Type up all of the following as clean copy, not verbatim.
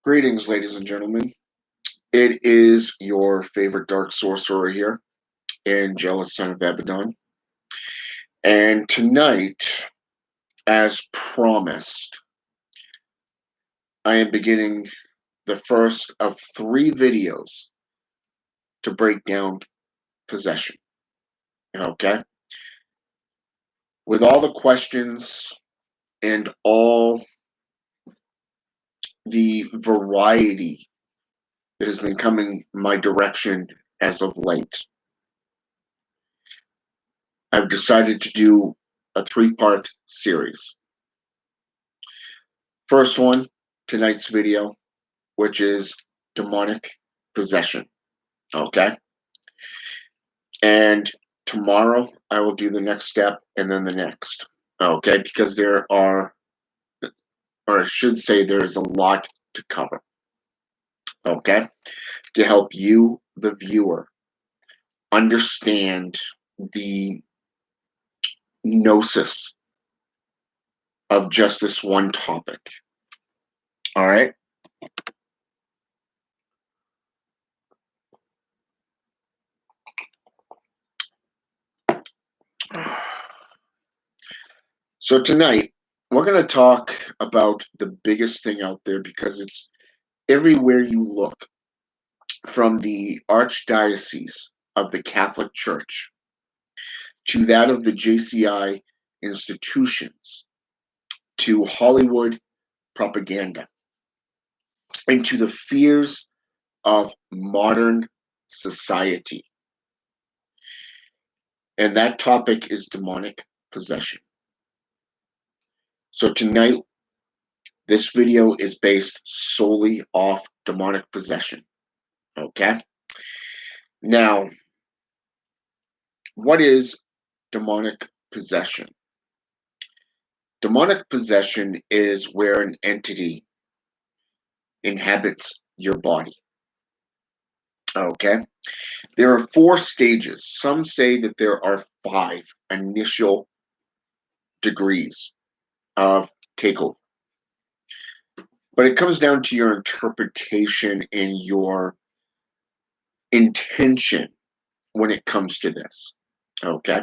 Greetings, ladies and gentlemen. It is your favorite dark sorcerer here, Angelus, son of Abaddon. And tonight, as promised, I am beginning the first of 3 videos to break down possession. Okay? With all the questions and all the variety that has been coming my direction as of late, I've decided to do a 3-part series. First one, tonight's video, which is demonic possession. Okay? And tomorrow I will do the next step and then the next. Okay? Because there are, or I should say, there's a lot to cover. Okay? To help you, the viewer, understand the gnosis of just this one topic. All right? So tonight, we're going to talk about the biggest thing out there because it's everywhere you look, from the Archdiocese of the Catholic Church to that of the JCI institutions to Hollywood propaganda and to the fears of modern society. And that topic is demonic possession. So tonight, this video is based solely off demonic possession. Okay? Now, what is demonic possession? Demonic possession is where an entity inhabits your body. Okay? There are 4 stages. Some say that there are 5 initial degrees of takeover. But it comes down to your interpretation and your intention when it comes to this. Okay?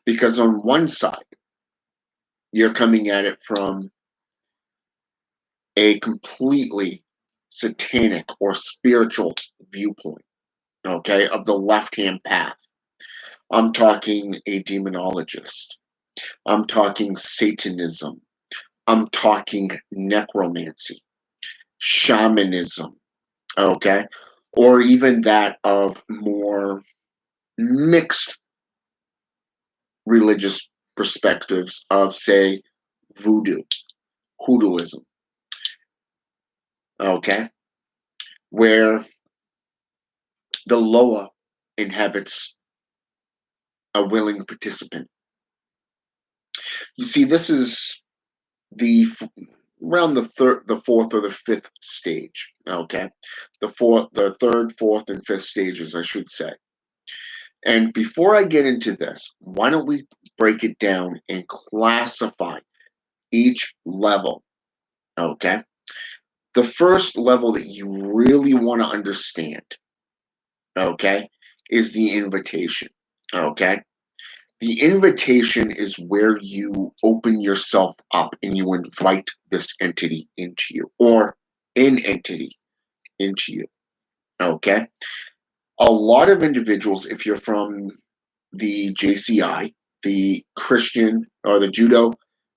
Because on one side, you're coming at it from a completely satanic or spiritual viewpoint, okay, of the left-hand path. I'm talking a demonologist. I'm talking Satanism. I'm talking necromancy, shamanism, okay, or even that of more mixed religious perspectives of, say, voodoo, hoodooism, okay, where the Loa inhabits a willing participant. You see, this is the around the 4th or the 5th stage. Okay, the 3rd, 4th, and 5th stages, I should say. And before I get into this, why don't we break it down and classify each level? Okay, the first level that you really want to understand, okay, is the invitation. Okay, the invitation is where you open yourself up and you invite this entity into you, or an entity into you. Okay, a lot of individuals, if you're from the JCI, the Christian or the Judo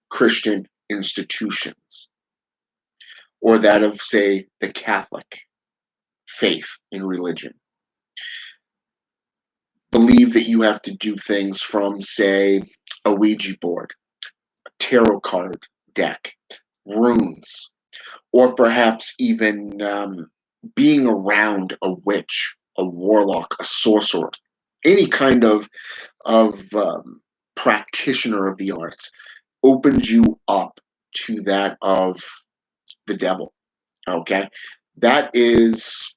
Christian institutions, or that of, say, the Catholic faith in religion, believe that you have to do things from, say, a Ouija board, a tarot card deck, runes, or perhaps even being around a witch, a warlock, a sorcerer, any kind of practitioner of the arts opens you up to that of the devil. Okay, that is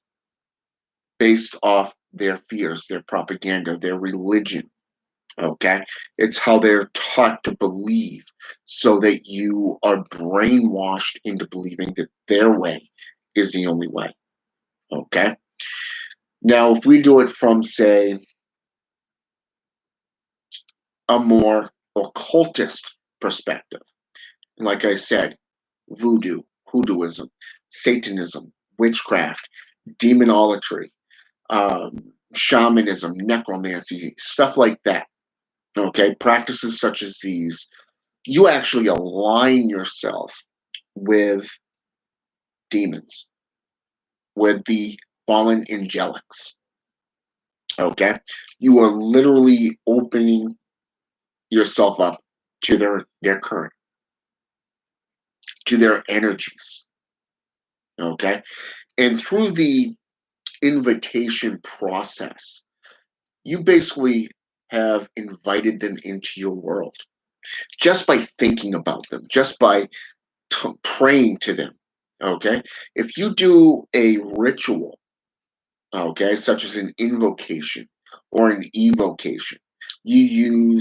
based off their fears, their propaganda, their religion. Okay, it's how they're taught to believe, so that you are brainwashed into believing that their way is the only way. Okay. Now, if we do it from, say, a more occultist perspective, like I said, voodoo, hoodooism, Satanism, witchcraft, demonolatry, um, shamanism, necromancy, stuff like that. Okay, practices such as these, you actually align yourself with demons, with the fallen angelics. Okay, you are literally opening yourself up to their current, to their energies. Okay, and through the invitation process, you basically have invited them into your world just by thinking about them, just by praying to them. Okay, if you do a ritual, okay, such as an invocation or an evocation, you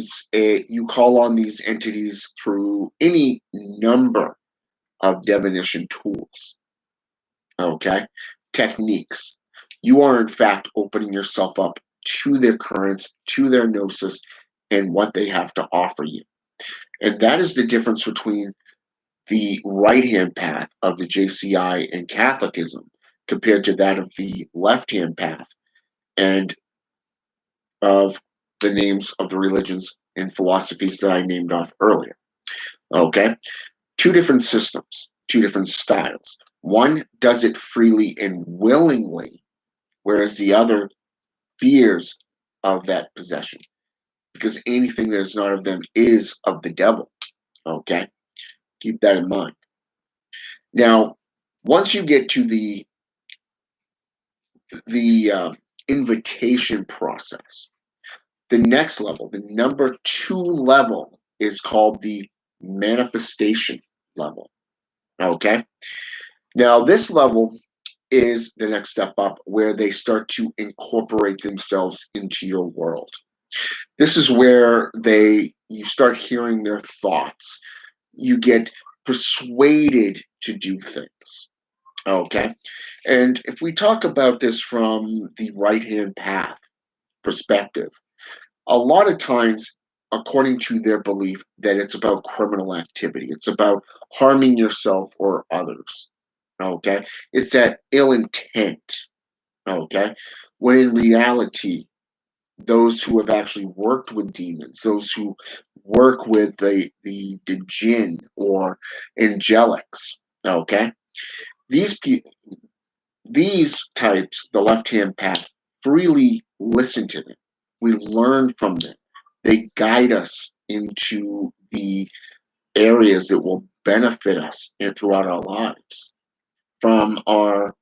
call on these entities through any number of divination tools, okay, techniques. You are in fact opening yourself up to their currents, to their gnosis, and what they have to offer you. And that is the difference between the right hand path of the JCI and Catholicism compared to that of the left hand path and of the names of the religions and philosophies that I named off earlier. Okay? Two different systems, two different styles. One does it freely and willingly, whereas the other fears of that possession because anything that is not of them is of the devil. Okay? Keep that in mind. Now, once you get to the invitation process, the next level, the number two level, is called the manifestation level. Okay. Now, this level is the next step up where they start to incorporate themselves into your world. This is where you start hearing their thoughts. You get persuaded to do things. Okay. And if we talk about this from the right hand path perspective, a lot of times, according to their belief, that it's about criminal activity, it's about harming yourself or others. Okay. It's that ill intent. Okay. When in reality, those who have actually worked with demons, those who work with the jinn or angelics, okay, these these types, the left-hand path, freely listen to them. We learn from them. They guide us into the areas that will benefit us throughout our lives, from our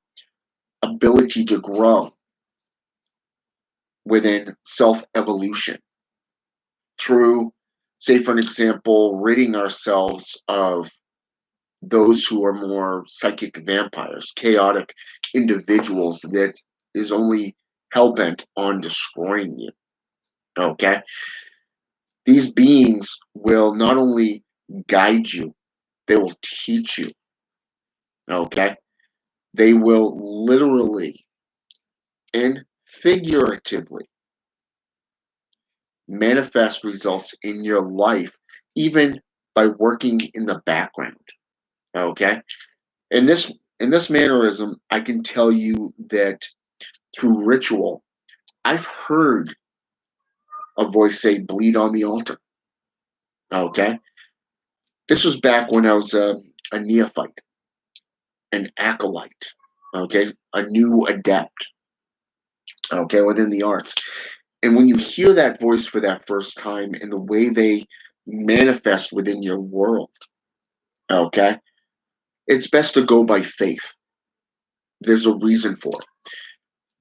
ability to grow within self-evolution through, say, for an example, ridding ourselves of those who are more psychic vampires, chaotic individuals that is only hell bent on destroying you. Okay? These beings will not only guide you, they will teach you. Okay? They will literally and figuratively manifest results in your life, even by working in the background. Okay? In this mannerism, I can tell you that through ritual, I've heard a voice say, bleed on the altar. Okay. This was back when I was a neophyte, an acolyte, okay, a new adept, okay, within the arts. And when you hear that voice for that first time and the way they manifest within your world, okay, it's best to go by faith. There's a reason for it.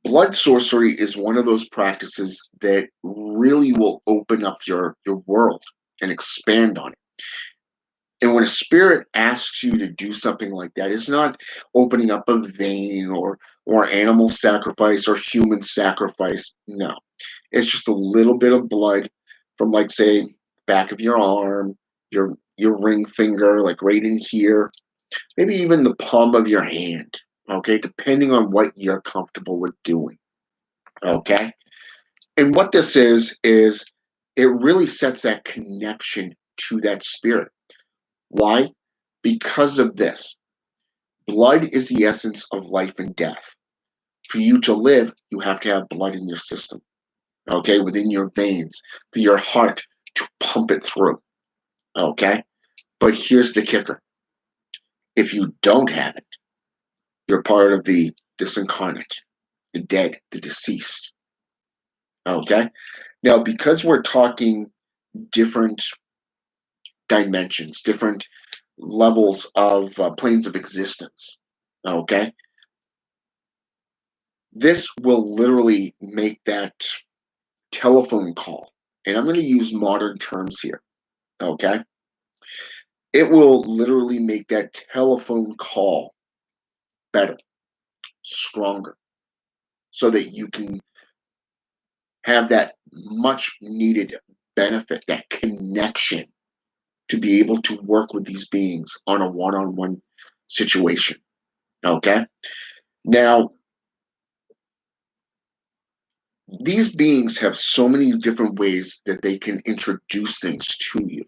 Blood sorcery is one of those practices that really will open up your world and expand on it. And when a spirit asks you to do something like that, it's not opening up a vein or animal sacrifice or human sacrifice. No. It's just a little bit of blood from, like, say, back of your arm, your ring finger, like right in here, maybe even the palm of your hand. okay, depending on what you're comfortable with doing, okay? And what this is it really sets that connection to that spirit. Why? Because of this. Blood is the essence of life and death. For you to live, you have to have blood in your system, okay, within your veins, for your heart to pump it through, okay? But here's the kicker. If you don't have it, you're part of the disincarnate, the dead, the deceased, okay? Now, because we're talking different dimensions, different levels of planes of existence, okay? This will literally make that telephone call, and I'm going to use modern terms here, okay? It will literally make that telephone call better, stronger, so that you can have that much needed benefit, that connection to be able to work with these beings on a one on one situation, okay? Now, these beings have so many different ways that they can introduce things to you.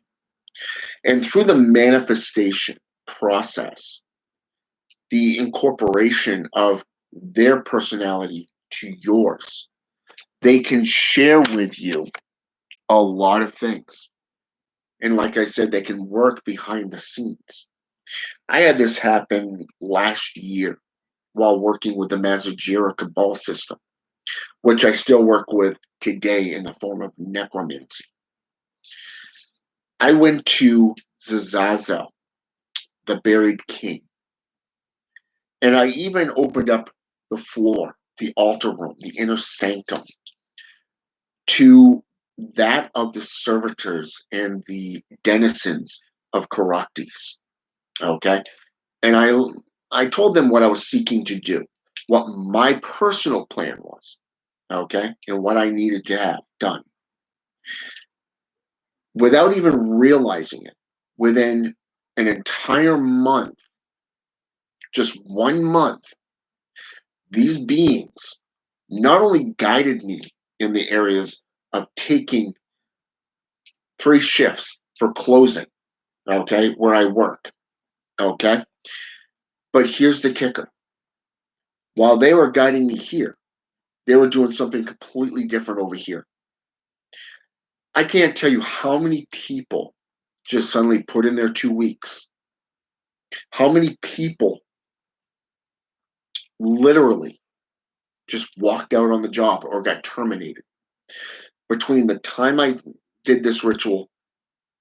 And through the manifestation process, the incorporation of their personality to yours, they can share with you a lot of things. And like I said, they can work behind the scenes. I had this happen last year while working with the Mazajira Cabal system, which I still work with today in the form of necromancy. I went to Zazazel, the buried king, and I even opened up the floor, the altar room, the inner sanctum, to that of the servitors and the denizens of Caracas. Okay. And I told them what I was seeking to do, what my personal plan was, okay, and what I needed to have done. Without even realizing it, within an entire month, just 1 month, these beings not only guided me in the areas of taking 3 shifts for closing, okay, where I work, okay, but here's the kicker. While they were guiding me here, they were doing something completely different over here. I can't tell you how many people just suddenly put in their 2 weeks. How many people literally just walked out on the job or got terminated between the time I did this ritual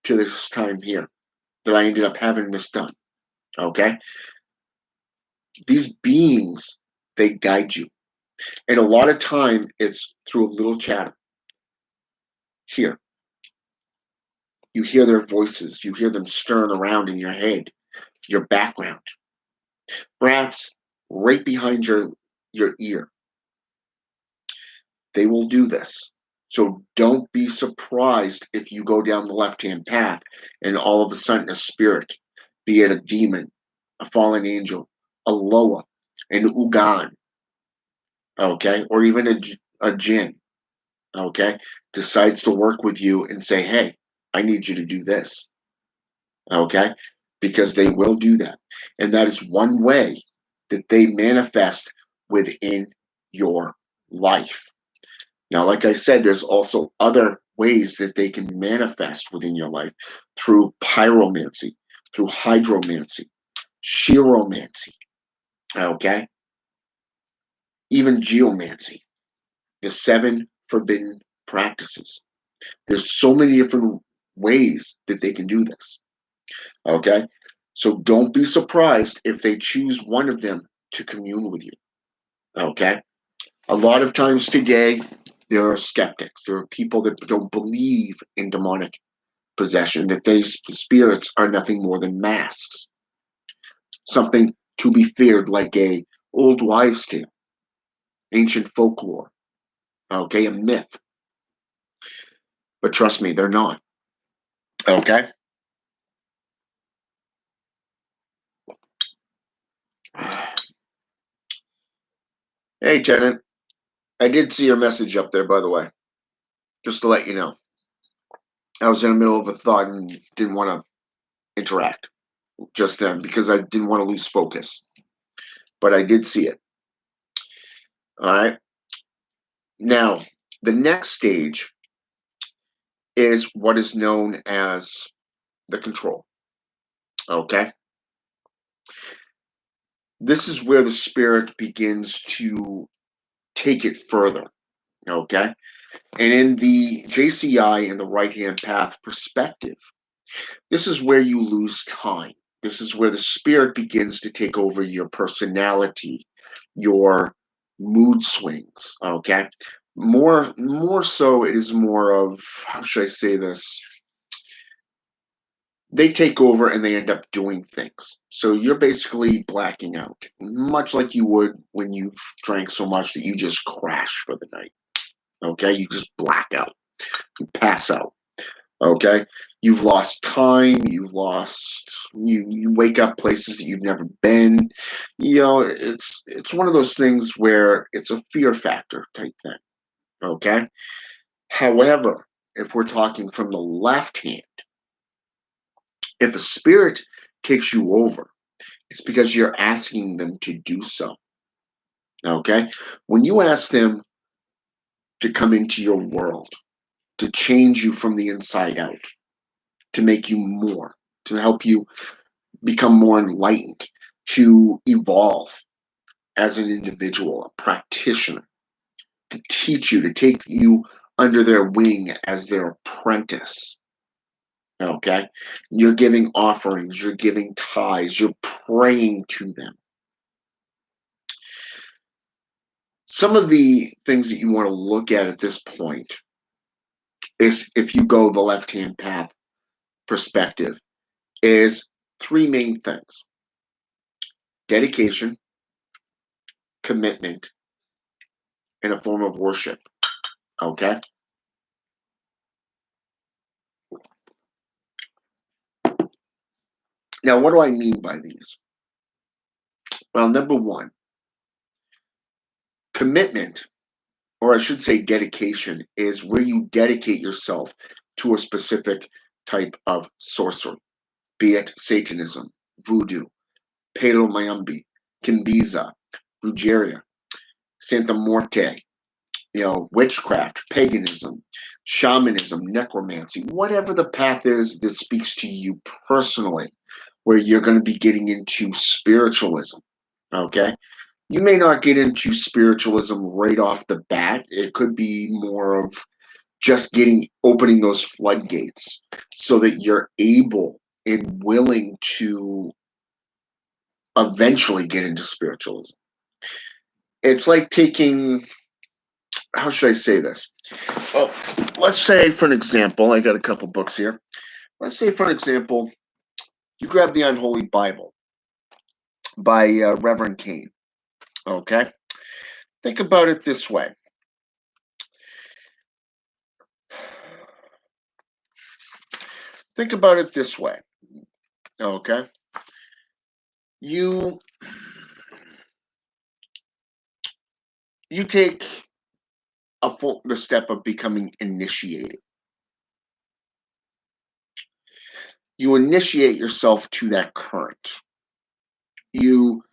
to this time here that I ended up having this done. Okay? These beings, they guide you. And a lot of time it's through a little chatter. Here, you hear their voices, you hear them stirring around in your head, your background, perhaps right behind your ear. They will do this. So don't be surprised if you go down the left-hand path and all of a sudden a spirit, be it a demon, a fallen angel, a Loa, an Ugan, okay, or even a jinn, okay, decides to work with you and say, hey, I need you to do this, okay, because they will do that. And that is one way that they manifest within your life. Now, like I said, there's also other ways that they can manifest within your life through pyromancy, through hydromancy, chiromancy, okay? Even geomancy, the 7 forbidden practices. There's so many different ways that they can do this, okay? So don't be surprised if they choose one of them to commune with you, okay? A lot of times today, there are skeptics. There are people that don't believe in demonic possession, that these spirits are nothing more than masks, something to be feared like a old wives' tale, ancient folklore, okay, a myth. But trust me, they're not, okay? Hey, Tenant. I did see your message up there, by the way, just to let you know. I was in the middle of a thought and didn't want to interact just then because I didn't want to lose focus. But I did see it. All right. Now, the next stage is what is known as the control. Okay. This is where the spirit begins to take it further. Okay. And in the JCI and the right hand path perspective, this is where you lose time. This is where the spirit begins to take over your personality, your mood swings. Okay. More so, it is more of, how should I say this? They take over and they end up doing things. So you're basically blacking out, much like you would when you drank so much that you just crash for the night. Okay. You just black out, you pass out. Okay, you've lost time, you wake up places that you've never been. It's one of those things where it's a fear factor type thing. Okay, however, if we're talking from the left hand, if a spirit takes you over, it's because you're asking them to do so. Okay, when you ask them to come into your world, to change you from the inside out, to make you more, to help you become more enlightened, to evolve as an individual, a practitioner, to teach you, to take you under their wing as their apprentice. Okay? You're giving offerings, you're giving tithes, you're praying to them. Some of the things that you want to look at this point is, if you go the left hand path perspective, is three main things: dedication, commitment, and a form of worship. Okay? Now, what do I mean by these? Well, number one, commitment, or I should say dedication, is where you dedicate yourself to a specific type of sorcery, be it Satanism, voodoo, Palo Mayombe, Kimbiza, Brujeria, Santa Morte, witchcraft, paganism, shamanism, necromancy, whatever the path is that speaks to you personally, where you're going to be getting into spiritualism. Okay. You may not get into spiritualism right off the bat. It could be more of just opening those floodgates so that you're able and willing to eventually get into spiritualism. It's like taking, how should I say this? Well, let's say, for an example, I got a couple books here. Let's say, for an example, you grab the Unholy Bible by Reverend Cain. Okay? Think about it this way. Think about it this way. Okay? You you take the step of becoming initiated. You initiate yourself to that current. You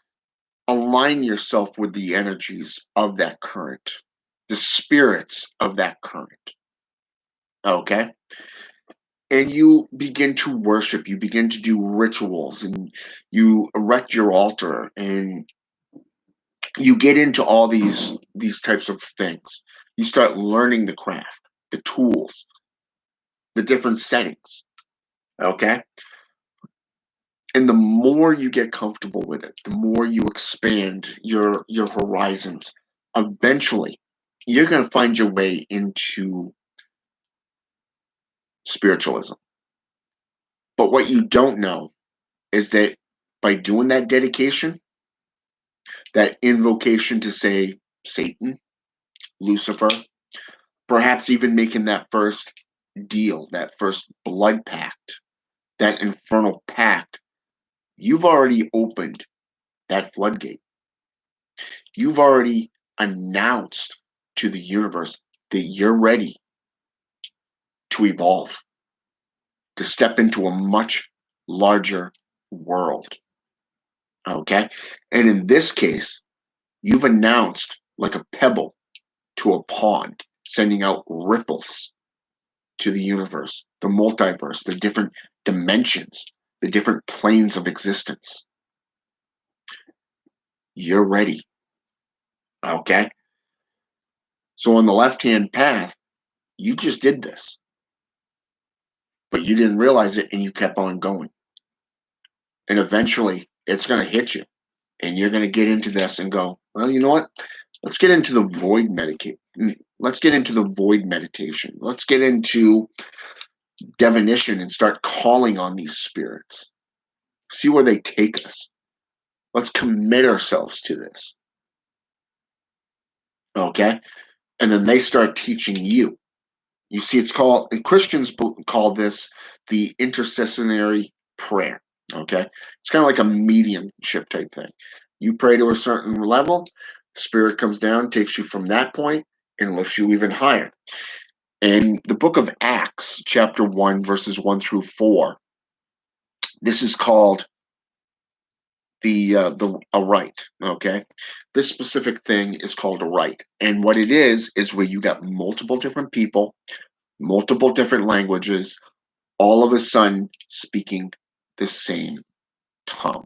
align yourself with the energies of that current, the spirits of that current. Okay? And you begin to worship, you begin to do rituals, and you erect your altar, and you get into all these types of things. You start learning the craft, the tools, the different settings. Okay? And the more you get comfortable with it, the more you expand your horizons. Eventually, you're going to find your way into spiritualism. But what you don't know is that by doing that dedication, that invocation to, say, Satan, Lucifer, perhaps even making that first deal, that first blood pact, that infernal pact, you've already opened that floodgate. You've already announced to the universe that you're ready to evolve, to step into a much larger world. Okay? And in this case, you've announced like a pebble to a pond, sending out ripples to the universe, the multiverse, the different dimensions, the different planes of existence. You're ready. Okay? So on the left-hand path, you just did this, but you didn't realize it and you kept on going. And eventually it's going to hit you and you're going to get into this and go, well, you know what? Let's get into the void meditate. Let's get into the void meditation. Let's get into divination and start calling on these spirits. See where they take us. Let's commit ourselves to this. Okay? And then they start teaching you. You see, it's called, Christians call this the intercessionary prayer. Okay? It's kind of like a mediumship type thing. You pray to a certain level, spirit comes down, takes you from that point, and lifts you even higher. In the book of Acts, chapter 1, verses 1 through 4, this is called a rite. Okay, this specific thing is called a rite, and what it is where you got multiple different people, multiple different languages, all of a sudden speaking the same tongue.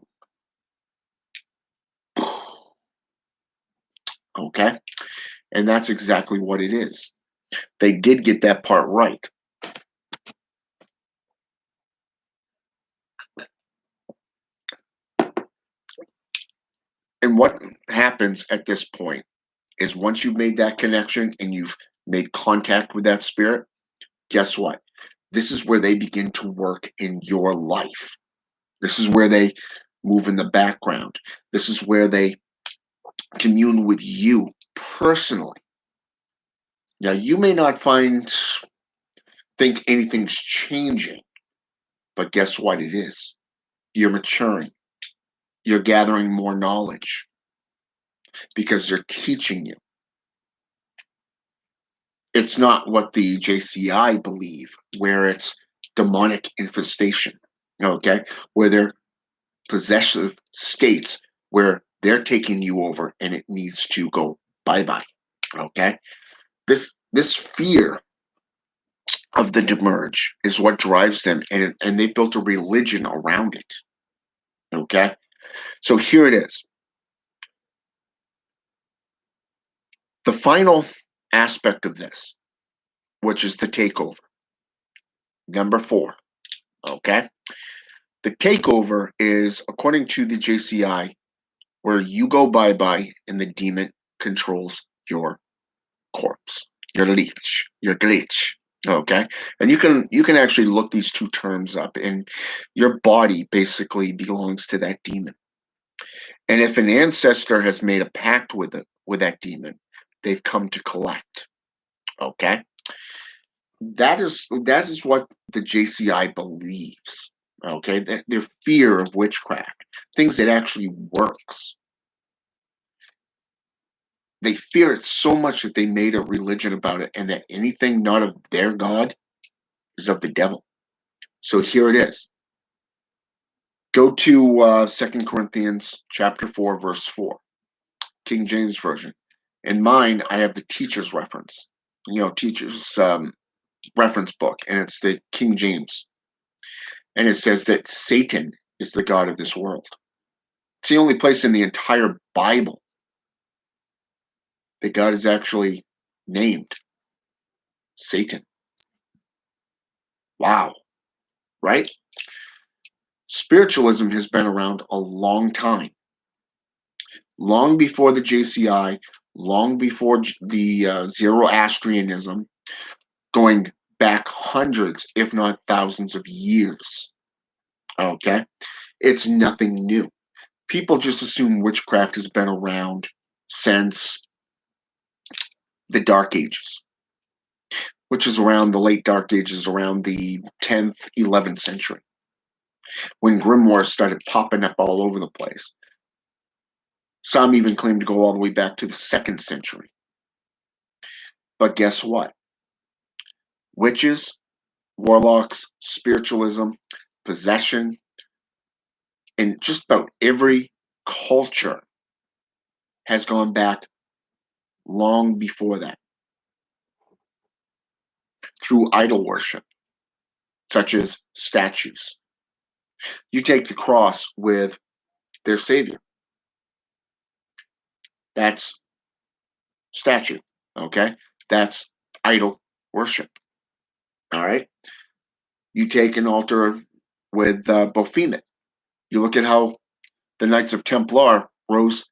Okay, and that's exactly what it is. They did get that part right. And what happens at this point is once you've made that connection and you've made contact with that spirit, guess what? This is where they begin to work in your life. This is where they move in the background. This is where they commune with you personally. Now, you may not think anything's changing, but guess what it is? You're maturing. You're gathering more knowledge because they're teaching you. It's not what the JCI believe, where it's demonic infestation, okay? Where they're possessive states where they're taking you over and it needs to go bye-bye, okay? This fear of the demerge is what drives them, and they built a religion around it, okay? So here it is. The final aspect of this, which is the takeover. Number 4, okay? The takeover is, according to the JCI, where you go bye-bye and the demon controls your corpse, your leech, your glitch. Okay, and you can actually look these two terms up, and your body basically belongs to that demon. And if an ancestor has made a pact with that demon, they've come to collect. Okay, that is what the JCI believes. Okay, that their fear of witchcraft, things that actually works. They fear it so much that they made a religion about it, and that anything not of their God is of the devil. So here it is. Go to 2 Corinthians chapter 4, verse 4, King James Version. In mine, I have the teacher's reference, teacher's reference book, and it's the King James. And it says that Satan is the God of this world. It's the only place in the entire Bible that God is actually named Satan. Wow, right? Spiritualism has been around a long time. Long before the JCI, long before the Zoroastrianism, going back hundreds, if not thousands of years. Okay? It's nothing new. People just assume witchcraft has been around since the Dark Ages, which is around the late Dark Ages, around the 10th, 11th century, when grimoires started popping up all over the place. Some even claim to go all the way back to the 2nd century. But guess what? Witches, warlocks, spiritualism, possession, and just about every culture has gone back long before that through idol worship, such as statues. You take the cross with their savior. That's statue. Okay? That's idol worship. All right? You take an altar with Baphomet. You look at how the Knights of Templar rose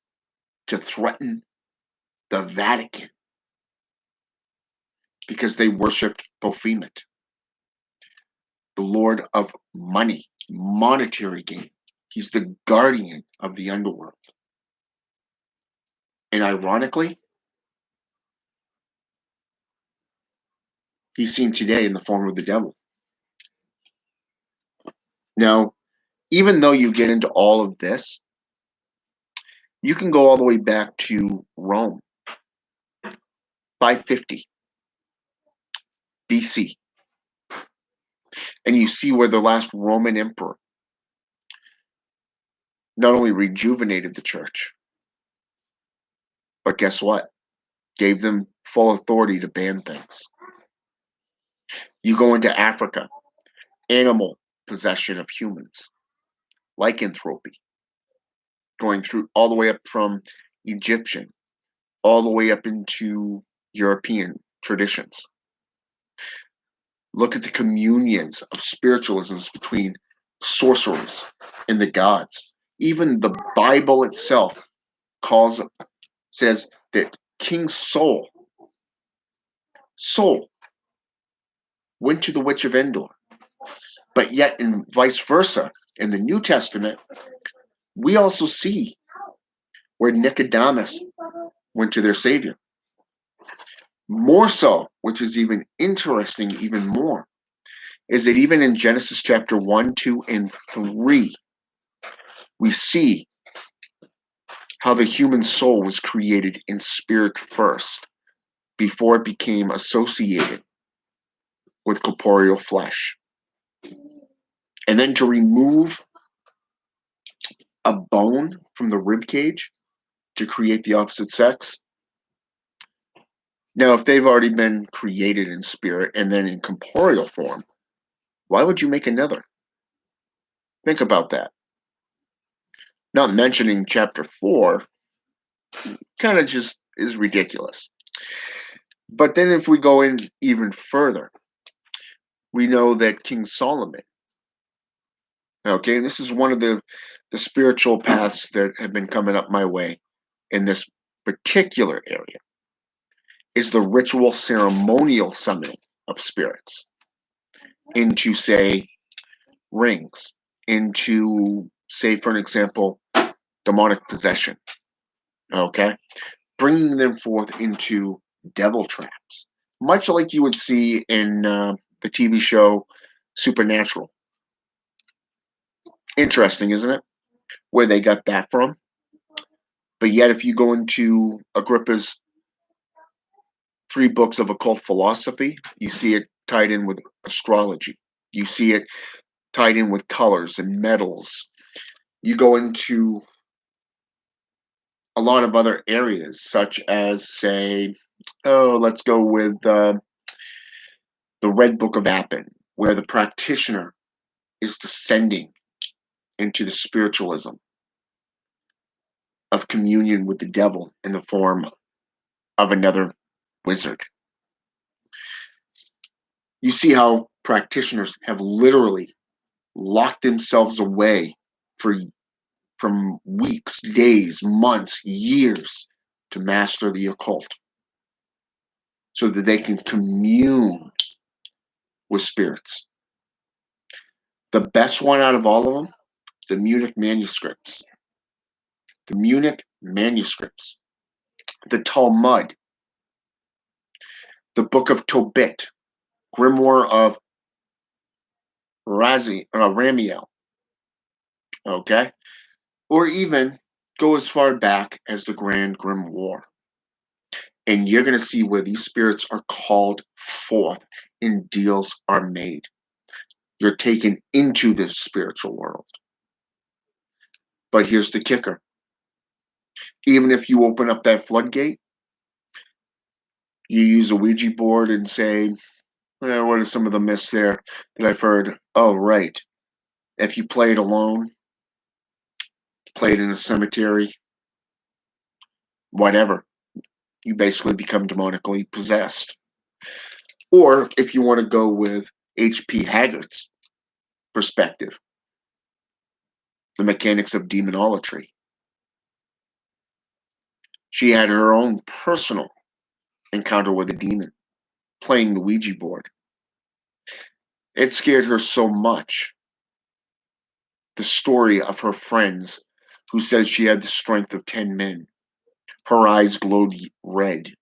to threaten the Vatican because they worshipped Baphomet, the lord of money, monetary gain. He's the guardian of the underworld. And ironically, he's seen today in the form of the devil. Now, even though you get into all of this, you can go all the way back to Rome, 550 BC, and you see where the last Roman emperor not only rejuvenated the church, but guess what? Gave them full authority to ban things. You go into Africa, animal possession of humans, lycanthropy, going through all the way up from Egyptian, all the way up into European traditions. Look at the communions of spiritualisms between sorcerers and the gods. Even the Bible itself says that King Saul went to the Witch of Endor. But yet, in vice versa, in the New Testament, we also see where Nicodemus went to their Savior. More so, which is even interesting, even more, is that even in Genesis chapter 1, 2, and 3, we see how the human soul was created in spirit first before it became associated with corporeal flesh. And then to remove a bone from the rib cage to create the opposite sex. Now, if they've already been created in spirit and then in corporeal form, why would you make another? Think about that. Not mentioning chapter 4, kind of just is ridiculous. But then if we go in even further, we know that King Solomon, okay, this is one of the spiritual paths that have been coming up my way in this particular area, is the ritual ceremonial summoning of spirits into, say, rings, into, say, for an example, demonic possession, okay? Bringing them forth into devil traps, much like you would see in the TV show Supernatural. Interesting, isn't it? Where they got that from. But yet, if you go into Agrippa's 3 books of occult philosophy, you see it tied in with astrology. You see it tied in with colors and metals. You go into a lot of other areas, such as, say, let's go with the Red Book of Appen, where the practitioner is descending into the spiritualism of communion with the devil in the form of another wizard. You see how practitioners have literally locked themselves away from weeks, days, months, years to master the occult so that they can commune with spirits. The best one out of all of them, the Munich manuscripts. The Munich manuscripts. The Talmud. The Book of Tobit. Grimoire of Ramiel. Okay? Or even Go as far back as the Grand Grim War, and you're going to see where these spirits are called forth and deals are made. You're taken into this spiritual world. But here's the kicker. Even if you open up that floodgate, you use a Ouija board and say, well, what are some of the myths there that I've heard? Oh, right. If you play it alone, play it in a cemetery, whatever, you basically become demonically possessed. Or if you want to go with H.P. Haggart's perspective, the mechanics of demonolatry. She had her own personal encounter with a demon playing the Ouija board. It scared her so much. The story of her friends who said she had the strength of 10 men. Her eyes glowed red,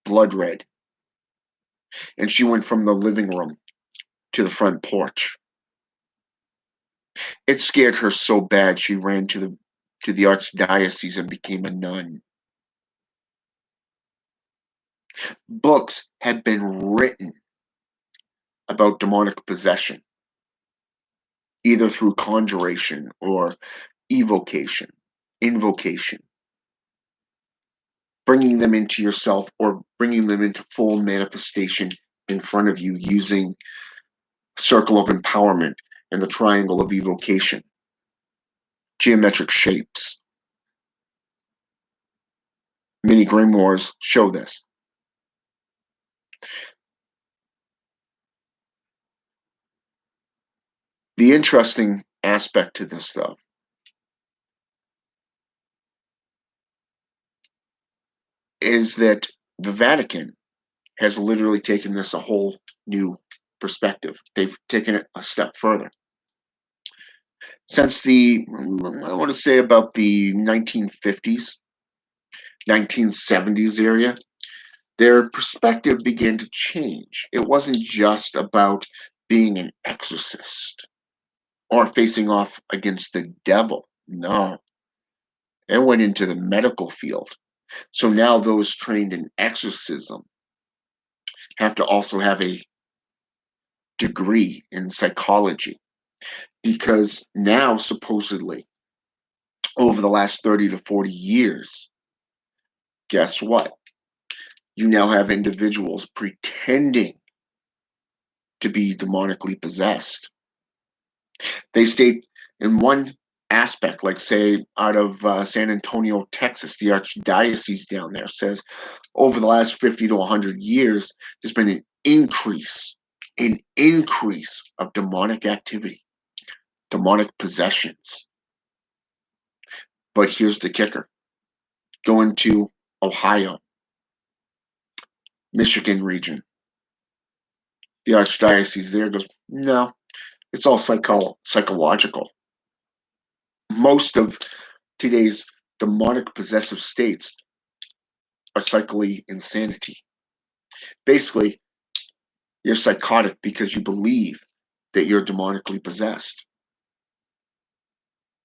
blood red, and she went from the living room to the front porch. It scared her so bad she ran to the archdiocese and became a nun. Books have been written about demonic possession, either through conjuration or evocation, invocation, bringing them into yourself or bringing them into full manifestation in front of you using circle of empowerment and the triangle of evocation, geometric shapes. Many grimoires show this. The interesting aspect to this, though, is that the Vatican has literally taken this a whole new perspective. They've taken it a step further. Since I want to say about the 1950s, 1970s area, their perspective began to change. It wasn't just about being an exorcist or facing off against the devil. No, it went into the medical field. So now those trained in exorcism have to also have a degree in psychology because now, supposedly, over the last 30 to 40 years, guess what? You now have individuals pretending to be demonically possessed. They state in one aspect, like say out of San Antonio, Texas, the archdiocese down there says over the last 50 to 100 years, there's been an increase of demonic activity, demonic possessions. But here's the kicker. Going to Ohio, Michigan region, the archdiocese there goes, no, it's all psychological. Most of today's demonic possessive states are psychically insanity. Basically, you're psychotic because you believe that you're demonically possessed.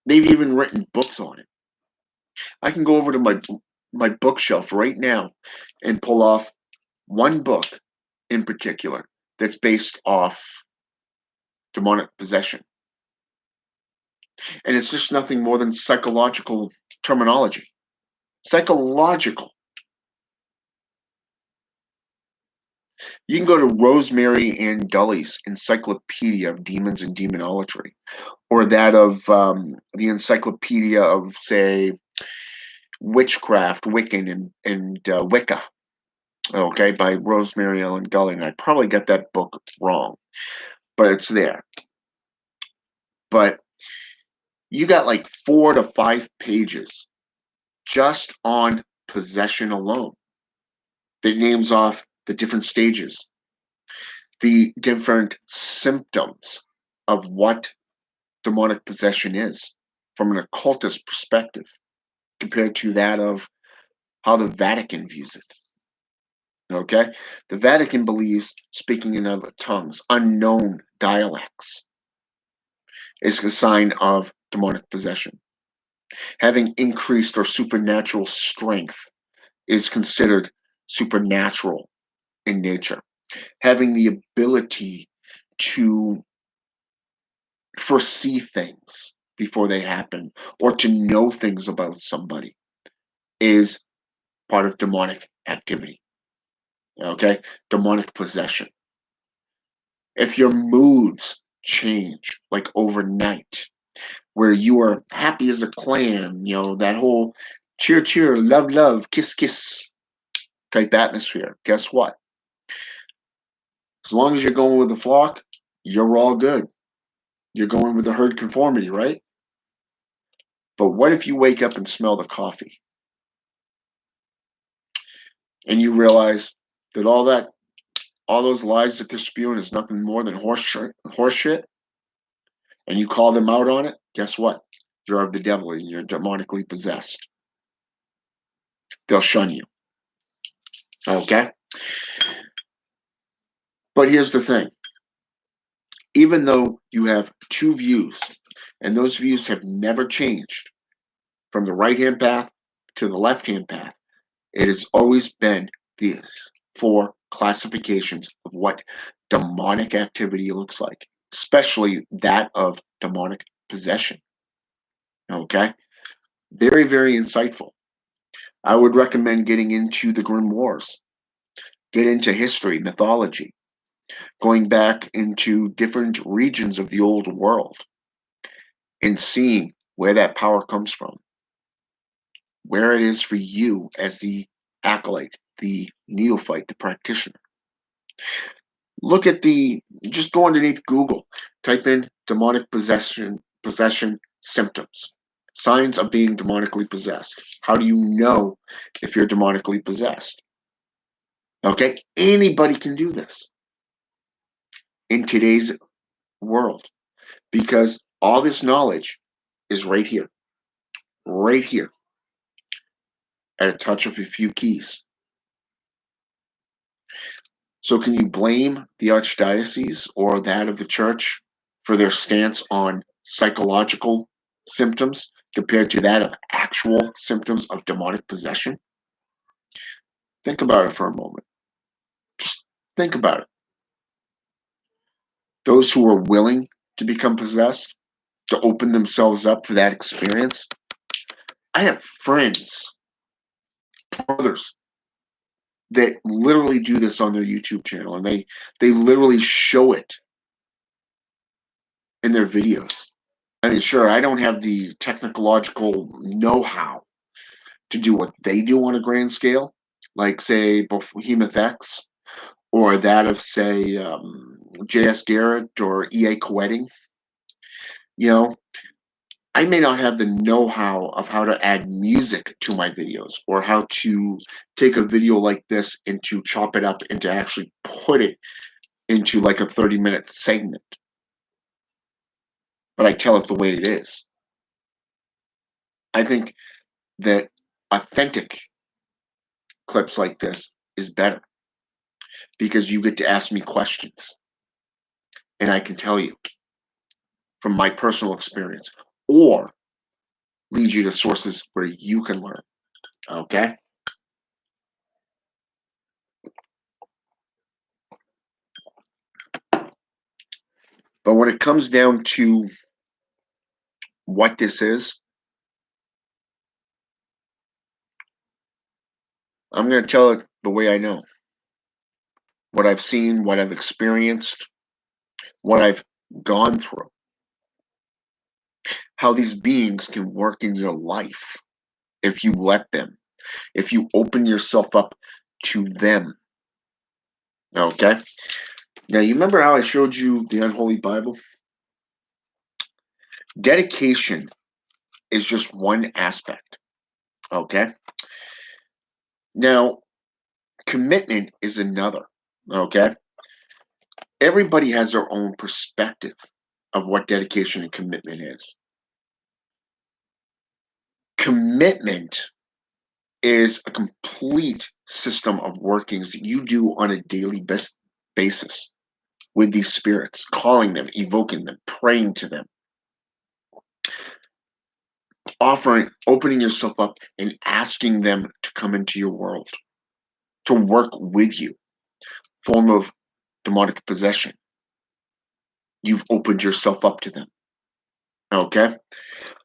They've even written books on it. I can go over to my bookshelf right now and pull off one book in particular that's based off demonic possession. And it's just nothing more than psychological terminology. Psychological. You can go to Rosemary Ann Gully's Encyclopedia of Demons and Demonolatry, or that of the Encyclopedia of, say, Witchcraft, Wiccan, and Wicca, okay, by Rosemary Ellen Gully. And I probably got that book wrong, but it's there. But you got like 4 to 5 pages just on possession alone that names off the different stages, the different symptoms of what demonic possession is from an occultist perspective compared to that of how the Vatican views it. Okay? The Vatican believes speaking in other tongues, unknown dialects, is a sign of demonic possession. Having increased or supernatural strength is considered supernatural in nature. Having the ability to foresee things before they happen or to know things about somebody is part of demonic activity. Okay? Demonic possession. If your moods change like overnight, where you are happy as a clam, that whole cheer, cheer, love, love, kiss, kiss type atmosphere, guess what? As long as you're going with the flock, you're all good. You're going with the herd conformity, right? But what if you wake up and smell the coffee and you realize that all those lies that they're spewing is nothing more than horse shit, and you call them out on it? Guess what? You're of the devil and you're demonically possessed. They'll shun you. Okay? But here's the thing. Even though you have two views, and those views have never changed from the right-hand path to the left-hand path, it has always been these four classifications of what demonic activity looks like, especially that of demonic possession. Okay? Very, very insightful. I would recommend getting into the Grim Wars, get into history, mythology, going back into different regions of the old world and seeing where that power comes from, where it is for you as the acolyte, the neophyte, the practitioner. Look at just go underneath Google, type in demonic possession symptoms, signs of being demonically possessed. How do you know if you're demonically possessed? Okay, anybody can do this in today's world because all this knowledge is right here, at a touch of a few keys. So, can you blame the archdiocese or that of the church for their stance on psychological symptoms compared to that of actual symptoms of demonic possession? Think about it for a moment. Just think about it. Those who are willing to become possessed, to open themselves up for that experience. I have friends, brothers, that literally do this on their YouTube channel, and they literally show it in their videos. I mean, sure, I don't have the technological know-how to do what they do on a grand scale, like say Behemoth X, or that of say J.S. Garrett or E.A. Coetting. You know, I may not have the know-how of how to add music to my videos or how to take a video like this and to chop it up and to actually put it into like a 30-minute segment. But I tell it the way it is. I think that authentic clips like this is better because you get to ask me questions and I can tell you from my personal experience or lead you to sources where you can learn. Okay? But when it comes down to what this is, I'm going to tell it the way I know. What I've seen, what I've experienced, what I've gone through. How these beings can work in your life if you let them, if you open yourself up to them. Okay? Now, you remember how I showed you the Unholy Bible? Dedication is just one aspect. Okay? Now, commitment is another. Okay? Everybody has their own perspective of what dedication and commitment is. Commitment is a complete system of workings that you do on a daily basis with these spirits, calling them, evoking them, praying to them. opening yourself up and asking them to come into your world, to work with you, form of demonic possession. You've opened yourself up to them. Okay?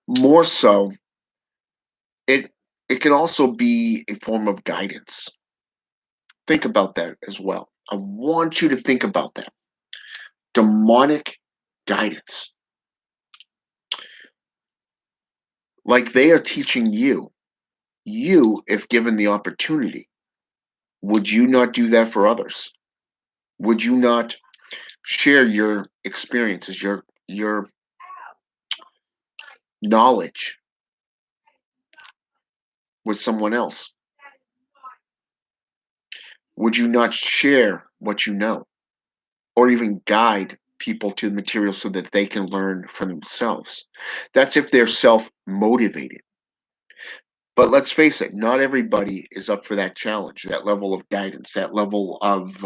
More so, it it can also be a form of guidance. Think about that as well. I want you to think about that. Demonic guidance. Like they are teaching you. You, if given the opportunity, would you not do that for others? Would you not share your experiences, your knowledge with someone else? Would you not share what you know or even guide people to the material so that they can learn for themselves? That's if they're self motivated. But let's face it, not everybody is up for that challenge, that level of guidance, that level of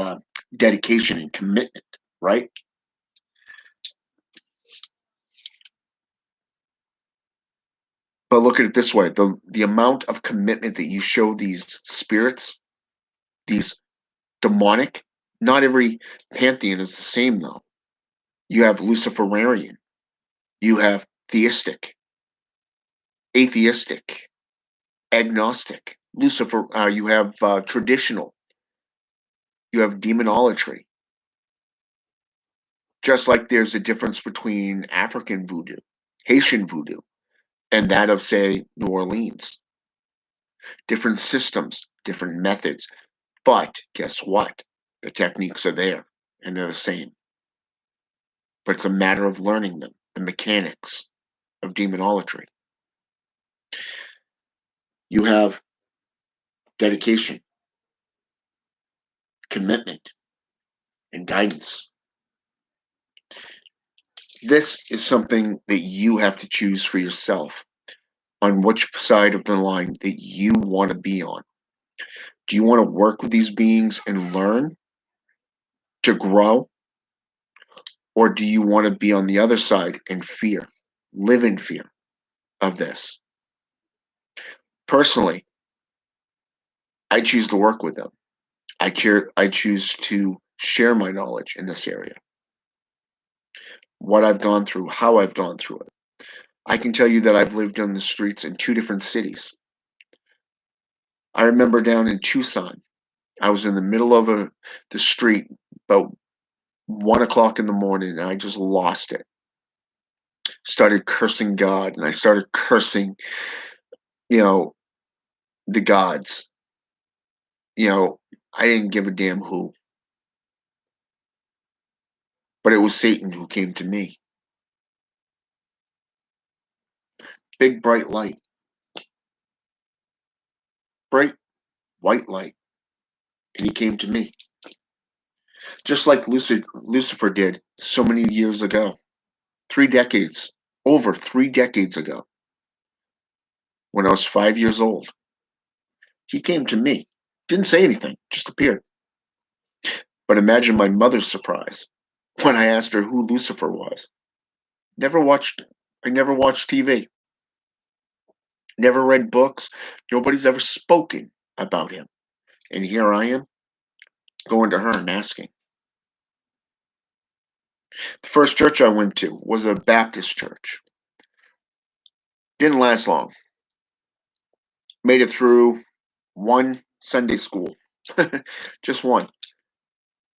dedication and commitment, right? But look at it this way, the amount of commitment that you show these spirits, these demonic, not every pantheon is the same though. You have Luciferian, you have theistic, atheistic, agnostic, Lucifer, you have traditional, you have demonolatry. Just like there's a difference between African voodoo, Haitian voodoo, and that of, say, New Orleans. Different systems, different methods. But guess what? The techniques are there and they're the same. But it's a matter of learning them, the mechanics of demonolatry. You have dedication, commitment, and guidance. This is something that you have to choose for yourself on which side of the line that you want to be on. Do you want to work with these beings and learn to grow? Or do you want to be on the other side in fear, live in fear of this? Personally, I choose to work with them. I choose to share my knowledge in this area, what I've gone through, how I've gone through it. I can tell you that I've lived on the streets in two different cities. I remember down in Tucson, I was in the middle of the street about 1 o'clock in the morning, and I just lost it. Started cursing God, and I started cursing, you know, the gods. I didn't give a damn who, but it was Satan who came to me. Big bright light, bright white light, and he came to me, just like Lucifer did so many years ago, 3 decades, over 3 decades ago, when I was 5 years old. He came to me, didn't say anything, just appeared. But imagine my mother's surprise when I asked her who Lucifer was. Never watched, I never watched TV, never read books. Nobody's ever spoken about him. And here I am going to her and asking. The first church I went to was a Baptist church. Didn't last long. Made it through one Sunday school. Just one.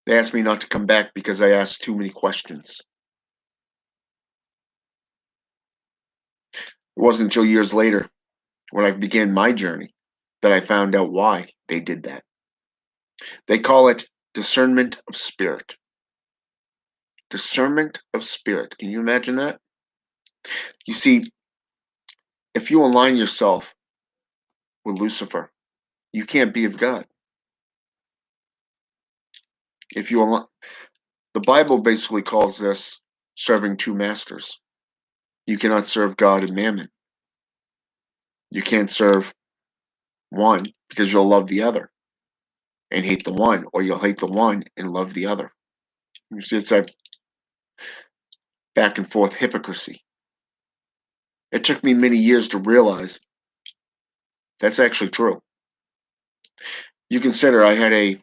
They asked me not to come back because I asked too many questions. It wasn't until years later, when I began my journey, that I found out why they did that. They call it discernment of spirit. Discernment of spirit. Can you imagine that? You see, if you align yourself with Lucifer, you can't be of God. If you align, the Bible basically calls this serving two masters. You cannot serve God and mammon. You can't serve one because you'll love the other and hate the one, or you'll hate the one and love the other. You see, it's a back and forth hypocrisy. It took me many years to realize that's actually true. You consider I had a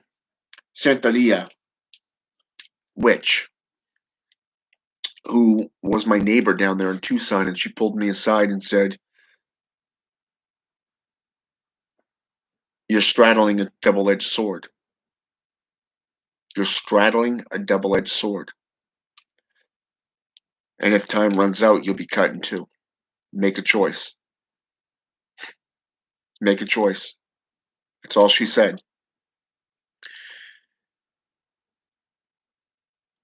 Santeria witch who was my neighbor down there in Tucson, and she pulled me aside and said, "You're straddling a double-edged sword. You're straddling a double-edged sword. And if time runs out, you'll be cut in two. Make a choice. Make a choice." That's all she said.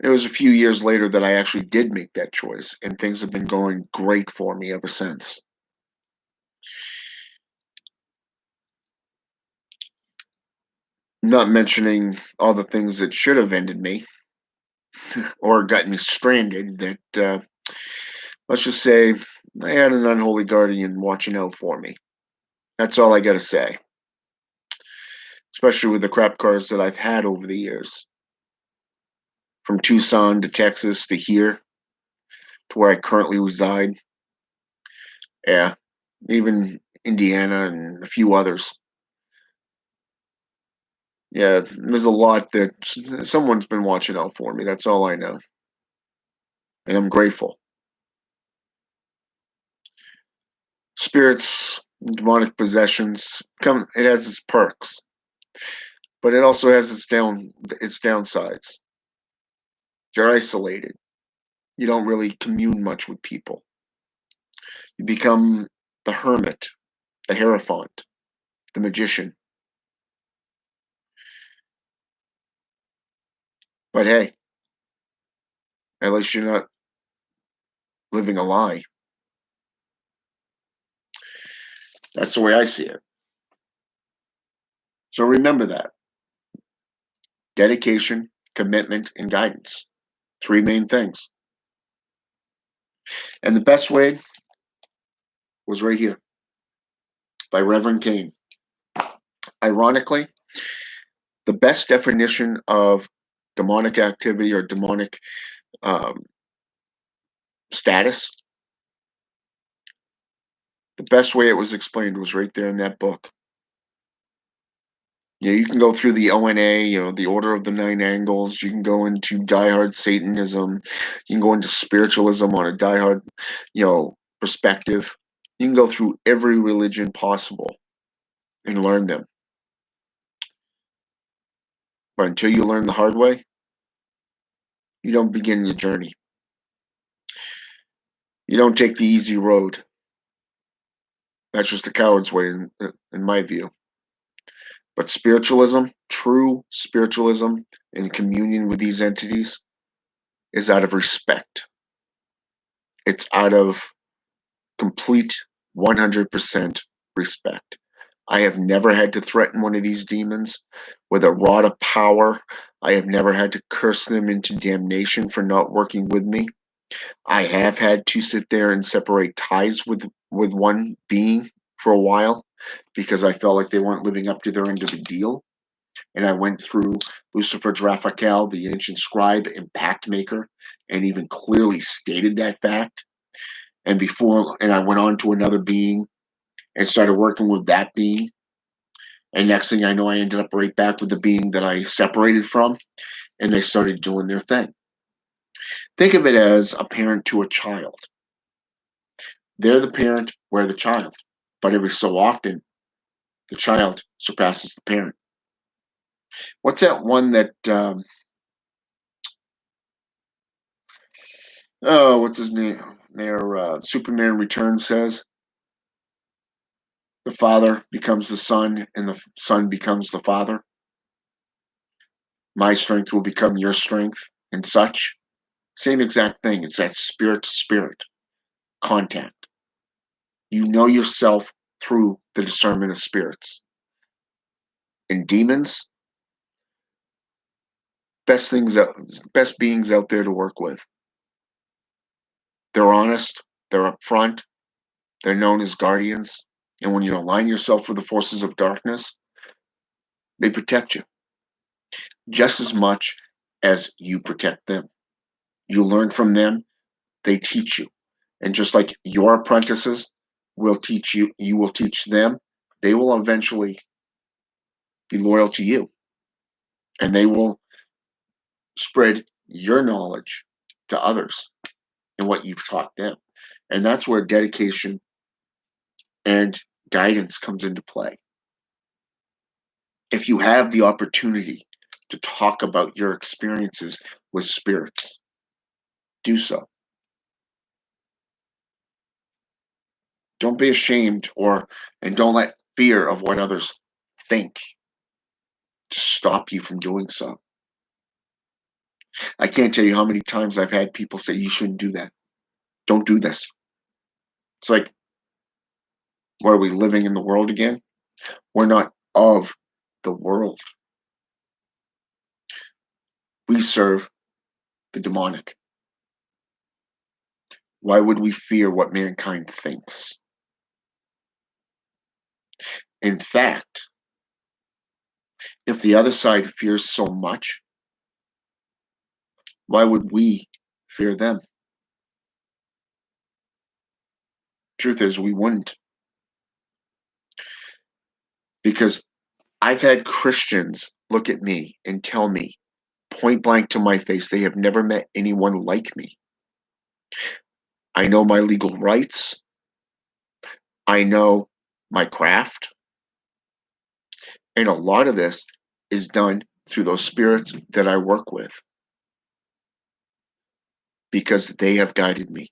It was a few years later that I actually did make that choice, and things have been going great for me ever since. Not mentioning all the things that should have ended me or gotten me stranded that, let's just say, I had an unholy guardian watching out for me. That's all I gotta say, especially with the crap cars that I've had over the years, from Tucson to Texas to here to where I currently reside. Yeah, even Indiana and a few others. Yeah, there's a lot that someone's been watching out for me. That's all I know, and I'm grateful. Spirits, demonic possessions come. It has its perks, but it also has its downsides. You're isolated. You don't really commune much with people. You become the hermit, the hierophant, the magician. But hey, at least you're not living a lie. That's the way I see it. So remember that: dedication, commitment, and guidance. Three main things. And the best way was right here by Reverend Kane. Ironically, the best definition of demonic activity or demonic um, status, the best way it was explained was right there in that book. You can go through the ONA, the Order of the Nine Angles. You can go into diehard Satanism. You can go into spiritualism on a diehard, perspective. You can go through every religion possible and learn them. But until you learn the hard way, you don't begin your journey. You don't take the easy road. That's just a coward's way, in my view. But spiritualism, true spiritualism, in communion with these entities, is out of respect. It's out of complete 100% respect. I have never had to threaten one of these demons with a rod of power. I have never had to curse them into damnation for not working with me. I have had to sit there and separate ties with one being for a while because I felt like they weren't living up to their end of the deal. And I went through Lucifer Raphael, the ancient scribe, the impact maker, and even clearly stated that fact. And I went on to another being and started working with that being. And next thing I know, I ended up right back with the being that I separated from, and they started doing their thing. Think of it as a parent to a child. They're the parent, we're the child. But every so often, the child surpasses the parent. What's that one that, what's his name? There, Superman Returns says, the father becomes the son, and the son becomes the father. My strength will become your strength, and such. Same exact thing. It's that spirit to spirit contact. You know yourself through the discernment of spirits. And demons, best beings out there to work with. They're honest, they're upfront, they're known as guardians. And when you align yourself with the forces of darkness, they protect you just as much as you protect them. You learn from them, they teach you. And just like your apprentices will teach you, you will teach them, they will eventually be loyal to you, and they will spread your knowledge to others and what you've taught them. And that's where dedication and guidance comes into play. If you have the opportunity to talk about your experiences with spirits, do so. Don't be ashamed and don't let fear of what others think to stop you from doing so. I can't tell you how many times I've had people say, you shouldn't do that. Don't do this. It's like, what are we living in the world again? We're not of the world. We serve the demonic. Why would we fear what mankind thinks? In fact, if the other side fears so much, why would we fear them? Truth is, we wouldn't. Because I've had Christians look at me and tell me point blank to my face they have never met anyone like me. I know my legal rights. I know my craft. And a lot of this is done through those spirits that I work with because they have guided me,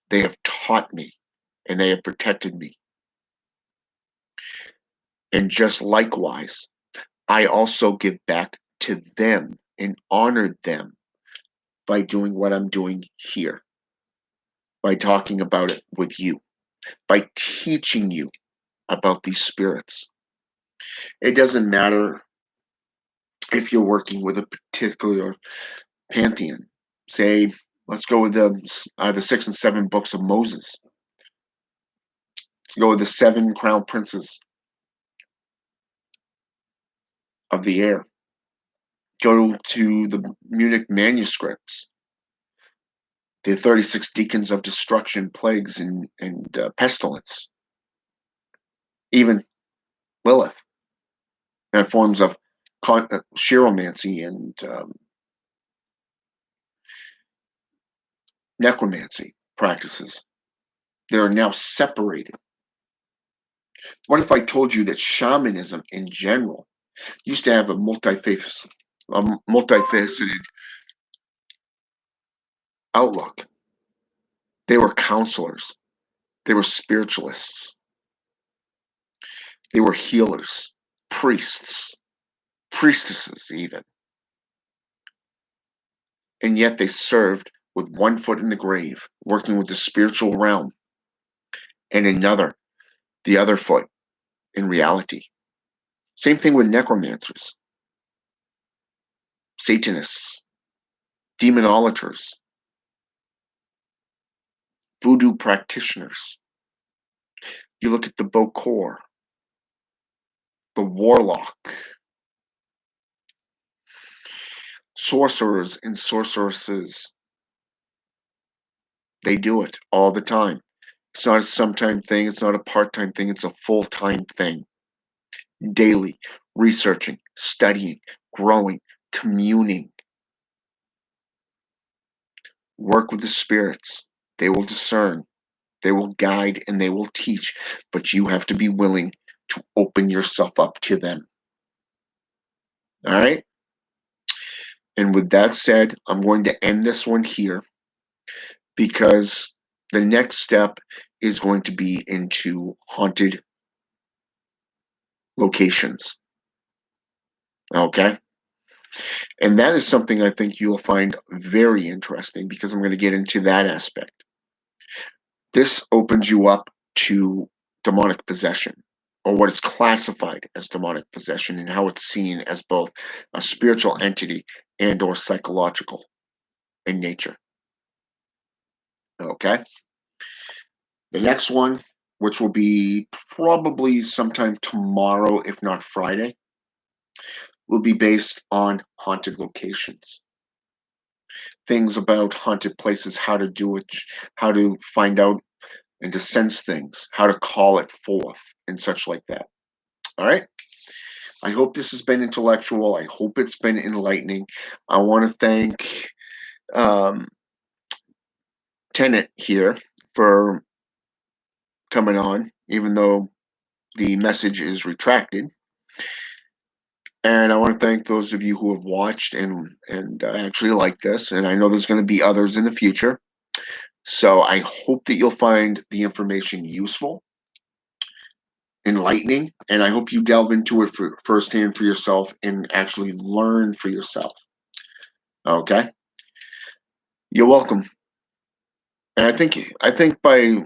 they have taught me, and they have protected me. And just likewise, I also give back to them and honor them by doing what I'm doing here, by talking about it with you, by teaching you about these spirits. It doesn't matter if you're working with a particular pantheon. Say, let's go with the 6 and 7 books of Moses. Let's go with the 7 crown princes of the air. Go to the Munich manuscripts, the 36 deacons of destruction, plagues, and pestilence. Even Lilith, and forms of chiromancy and necromancy practices. They're now separated. What if I told you that shamanism in general used to have a multifaceted outlook? They were counselors. They were spiritualists. They were healers, priests, priestesses even. And yet they served with one foot in the grave, working with the spiritual realm, and the other foot, in reality. Same thing with necromancers, Satanists, demonolators, voodoo practitioners. You look at the Bokor, the warlock, sorcerers and sorceresses. They do it all the time. It's not a sometime thing, it's not a part-time thing, it's a full-time thing. Daily, researching, studying, growing, communing. Work with the spirits. They will discern, they will guide, and they will teach, but you have to be willing to open yourself up to them. All right? And with that said, I'm going to end this one here because the next step is going to be into haunted locations. Okay? And that is something I think you'll find very interesting because I'm going to get into that aspect. This opens you up to demonic possession, or what is classified as demonic possession, and how it's seen as both a spiritual entity and or psychological in nature. Okay? The next one, which will be probably sometime tomorrow, if not Friday, will be based on haunted locations. things about haunted places, how to do it, how to find out and to sense things, how to call it forth, and such like that. All right. I hope this has been intellectual. I hope it's been enlightening. I want to thank um, Tennant here for coming on, even though the message is retracted. And I want to thank those of you who have watched and actually like this. And I know there's going to be others in the future. So I hope that you'll find the information useful, enlightening, and I hope you delve into it for firsthand for yourself and actually learn for yourself. Okay, you're welcome. And I think by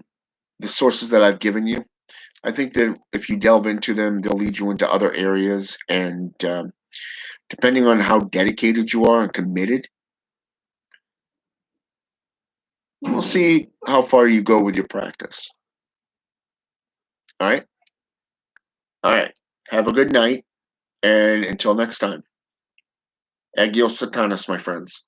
the sources that I've given you, I think that if you delve into them, they'll lead you into other areas. And depending on how dedicated you are and committed, we'll see how far you go with your practice. All right. All right. Have a good night. And until next time, Agios Satanas, my friends.